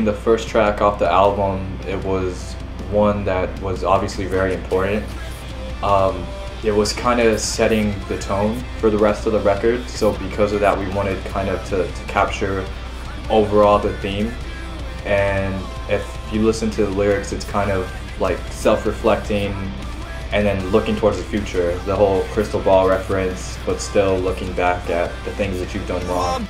being the first track off the album, it was one that was obviously very important. It was kind of setting the tone for the rest of the record, so because of that we wanted kind of to capture overall the theme. And if you listen to the lyrics, it's kind of like self-reflecting and then looking towards the future, the whole crystal ball reference, but still looking back at the things that you've done wrong.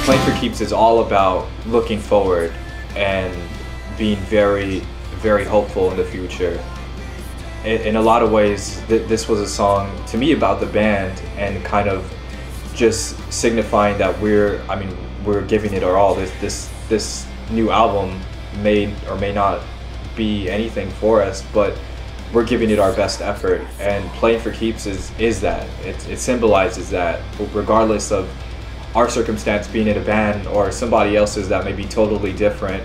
Playing for Keeps is all about looking forward and being very, very hopeful in the future. In a lot of ways, this was a song to me about the band and kind of just signifying that we're giving it our all. This new album may or may not be anything for us, but we're giving it our best effort. And Playing for Keeps is that. It symbolizes that, regardless of our circumstance being in a band or somebody else's that may be totally different.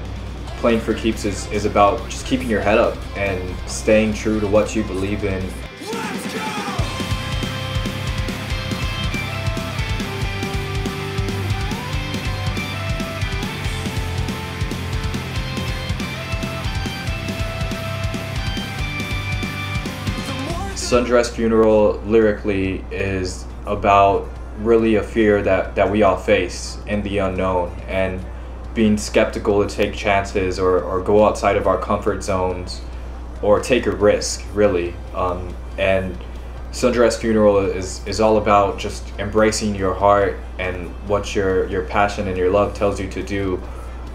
Playing for Keeps is about just keeping your head up and staying true to what you believe in. Let's go! Sundress Funeral lyrically is about really a fear that we all face in the unknown, and being skeptical to take chances or go outside of our comfort zones or take a risk, really. And Sundress Funeral is all about just embracing your heart and what your passion and your love tells you to do,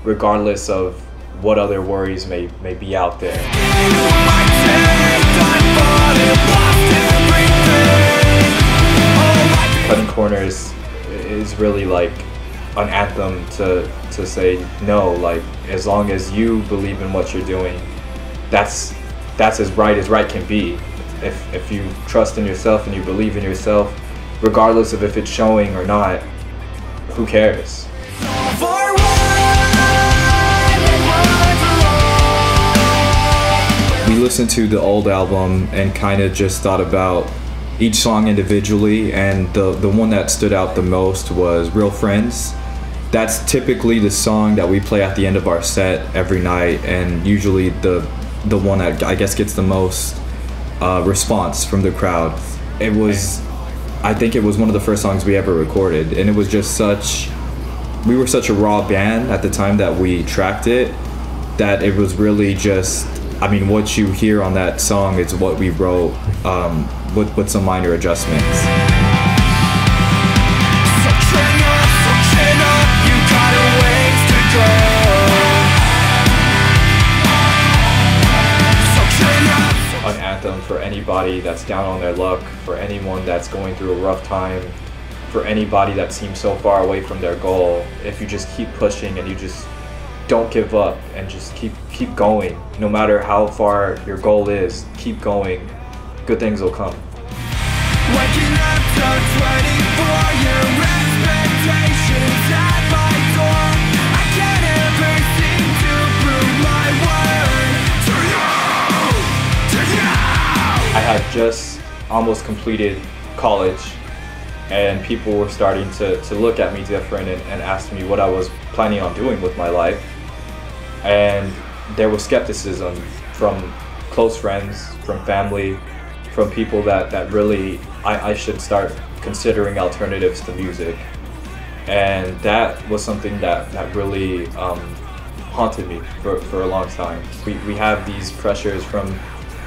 regardless of what other worries may be out there. Cutting Corners is really like an anthem to say no, like as long as you believe in what you're doing, that's as right can be. If you trust in yourself and you believe in yourself, regardless of if it's showing or not, who cares? We listened to the old album and kind of just thought about each song individually, and the one that stood out the most was Real Friends. That's typically the song that we play at the end of our set every night, and usually the one that I guess gets the most response from the crowd. I think it was one of the first songs we ever recorded, and it was just we were such a raw band at the time that we tracked it, that it was really just, what you hear on that song is what we wrote with some minor adjustments. An anthem for anybody that's down on their luck, for anyone that's going through a rough time, for anybody that seems so far away from their goal. If you just keep pushing and you just don't give up and just keep going, no matter how far your goal is, keep going, good things will come. Waking up to 24-year expectations at my door. I can't ever seem to prove my worth to you. I had just almost completed college, and people were starting to look at me different and ask me what I was planning on doing with my life. And there was skepticism from close friends, from family, from people that really I should start considering alternatives to music. And that was something that really haunted me for a long time. We have these pressures from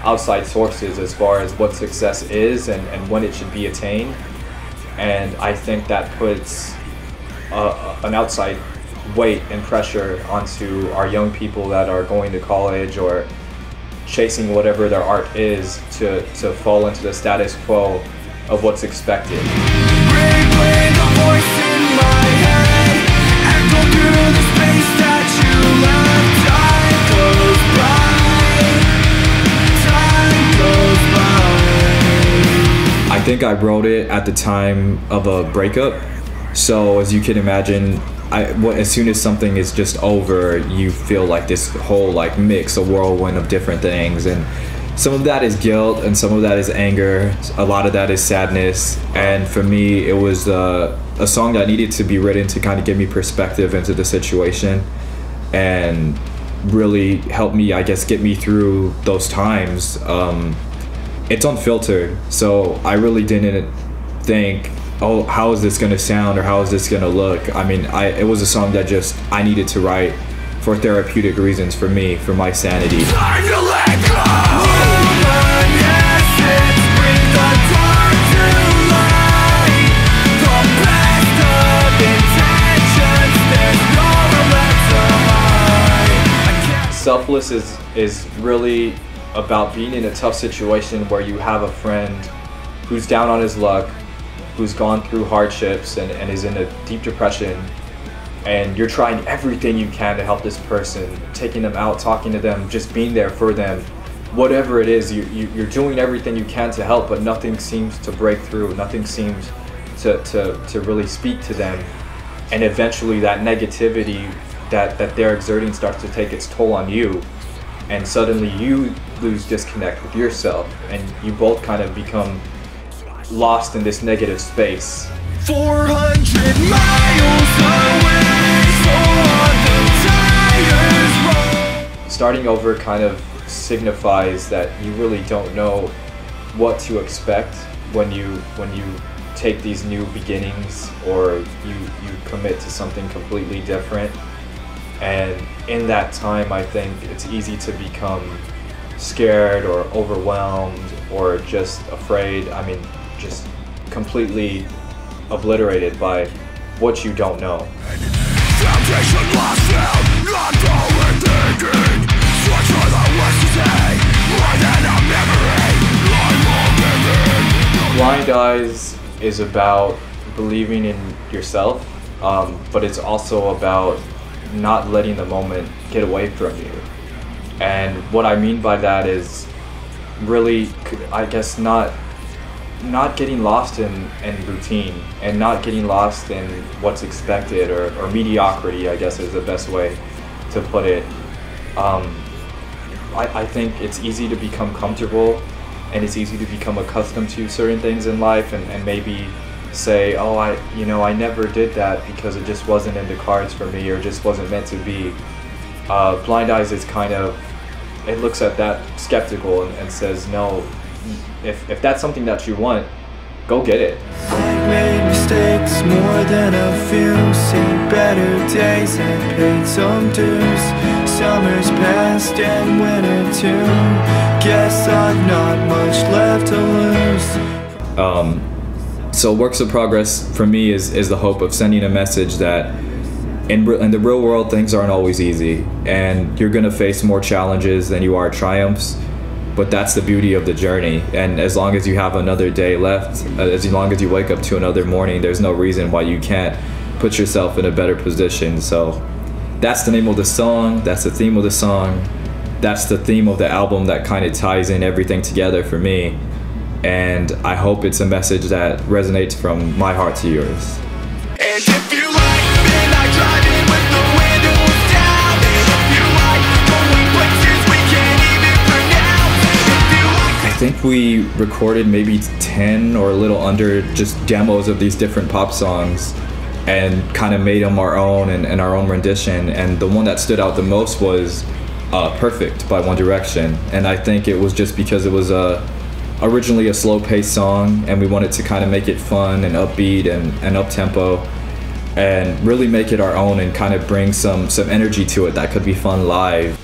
outside sources as far as what success is and when it should be attained. And I think that puts an outside weight and pressure onto our young people that are going to college or chasing whatever their art is to fall into the status quo of what's expected. I think I wrote it at the time of a breakup, so as you can imagine, as soon as something is just over, you feel like this whole like mix, a whirlwind of different things, and some of that is guilt and some of that is anger, a lot of that is sadness. And for me, it was a song that needed to be written to kind of give me perspective into the situation and really help me, I guess, get me through those times. It's unfiltered, so I really didn't think, oh, how is this gonna sound or how is this gonna look? I mean, it was a song that just I needed to write for therapeutic reasons, for me, for my sanity. Time to let go. Essence, bring the dark to light. The best of intentions, there's nowhere left to hide. Selfless is really about being in a tough situation where you have a friend who's down on his luck, who's gone through hardships and is in a deep depression, and you're trying everything you can to help this person, taking them out, talking to them, just being there for them. Whatever it is, you're doing everything you can to help, but nothing seems to break through, nothing seems to really speak to them. And eventually that negativity that they're exerting starts to take its toll on you, and suddenly you lose disconnect with yourself, and you both kind of become lost in this negative space. 400 miles away, so on the tires roll. Starting over kind of signifies that you really don't know what to expect when you take these new beginnings, or you commit to something completely different. And in that time, I think it's easy to become scared or overwhelmed or just afraid. I mean, just completely obliterated by what you don't know. Foundation lost now, not going thinking. Search for the worst to say, more than a memory. Blind Eyes is about believing in yourself, but it's also about not letting the moment get away from you. And what I mean by that is really, I guess, not getting lost in routine and not getting lost in what's expected, or mediocrity, I guess is the best way to put it. I think it's easy to become comfortable, and it's easy to become accustomed to certain things in life, and maybe say, oh, I never did that because it just wasn't in the cards for me, or just wasn't meant to be. Blind Eyes is kind of, it looks at that skeptical and says, no, if that's something that you want, go get it. I made mistakes more than a few, seen better days and paid some dues. Summers passed and winter too. Guess I've not much left to lose. So Works of Progress for me is the hope of sending a message that in the real world, things aren't always easy, and you're gonna face more challenges than you are triumphs, but that's the beauty of the journey. And as long as you have another day left, as long as you wake up to another morning, there's no reason why you can't put yourself in a better position. So that's the name of the song, that's the theme of the song, that's the theme of the album that kind of ties in everything together for me. And I hope it's a message that resonates from my heart to yours. And if you like midnight driving with the windows down, and if you like going places we can't even pronounce, if you like, I think we recorded maybe 10 or a little under just demos of these different pop songs and kind of made them our own and our own rendition. And the one that stood out the most was Perfect by One Direction. And I think it was just because it was originally a slow-paced song, and we wanted to kind of make it fun and upbeat and up-tempo, and really make it our own and kind of bring some energy to it that could be fun live.